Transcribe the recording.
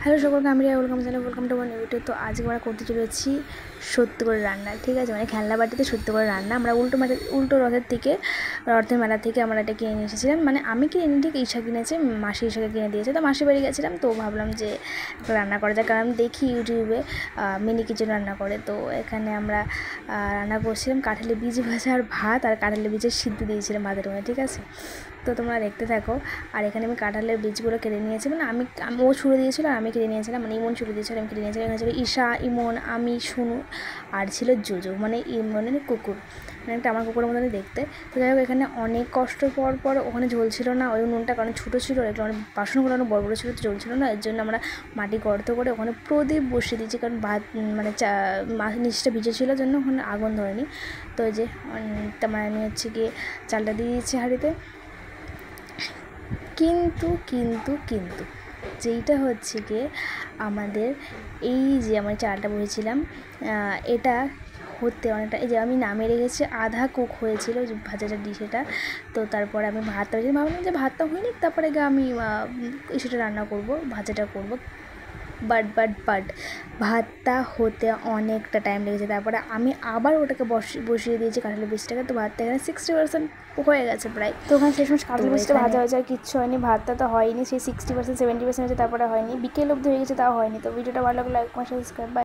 Hello সকলকে, আমি welcome channel, welcome to আমার ইউটিউব। তো আজকে আমরা করতে চলেছি সত্যি করে রান্না, ঠিক আছে, মানে খেলনা বাটিতে সত্যি করে রান্না। আমরা উল্টো রথের মেলা থেকে আমরা এটা কিনে নিয়ে এসেছিলাম। মানে আমি কিনে নিই, ঠিক ঈশা কিনেছে, মাসি ঈশাকে কিনে দিয়েছে। তো মাসি বাড়ি গেছিলাম, তো ভাবলাম যে রান্না করা যায়, কারণ আমি দেখি ইউটিউবে মিনি কিচেন রান্না করে। তো এখানে আমরা রান্না করছিলাম কাঁঠালি বীজ ভাজা আর ভাত, আর কাঁঠালি বীজের সিদ্ধ দিয়েছিলাম ভাতের মধ্যে, ঠিক আছে। তো তোমরা দেখতে থাকো। আর এখানে আমি কাঁঠালের বীজগুলো কেটে নিয়েছি, মানে ও ছুড়ে দিয়েছিল আর আমি কেটে নিয়েছিলাম, মানে ইমন ছুড়ে দিয়েছিল, আমি কেটে নিয়েছিলাম। এখানে ছিল ঈশা, ইমন, আমি, শুনু, আর ছিল জোজো, মানে ইমনের কুকুর, মানে একটা আমার কুকুরের মতনই দেখতে। তো যাই হোক, এখানে অনেক কষ্ট পর ওখানে ঝোলছিল না ওই নুনটা, কারণ ছোটো ছিল, এগুলো অনেক বাসনগুলো অনেক বড় বড়ো ছিল, তো ঝোলছিল না। এর জন্য আমরা মাটি গর্ত করে ওখানে প্রদীপ বসিয়ে দিয়েছি, কারণ ভাত মানে নিচটা ভিজে ছিল জন্য ওখানে আগুন ধরেনি। তো যে তারপরে আমি হচ্ছে গিয়ে চালটা দিয়ে দিয়েছি হাঁড়িতে। কিন্তু যেইটা হচ্ছে গিয়ে আমাদের এই যে আমি চালটা বসেছিলাম, এটা হতে অনেকটা, এই যে আমি নামিয়ে রেখেছি, আধা কুক হয়েছিল যে ভাজাটা ডিশেটা। তো তারপরে আমি ভাতটা ভাবলাম যে ভাতটা হয়নি, তারপরে আমি সেটা রান্না করব, ভাজাটা করব। বাট ভাতটা হতে অনেকটা টাইম লেগেছে। তারপরে আমি আবার ওটাকে বসিয়ে দিয়েছি কাঁঠালের বীজটাকে। তো ভাতটা এখানে 60% হয়ে গেছে প্রায়। তো ওখানে শেষ কাঁঠালের বীজটা ভাজা হয়েছে, আর কিচ্ছু হয়নি, ভাতটা তো হয়নি, সেই 60% 70% হয়েছে, তারপরে হয়নি, বিকেল অবধি হয়ে গেছে, তাও হয়নি। তো ভিডিওটা ভালো লাগলে লাইক, কমেন্ট, সাবস্ক্রাইব।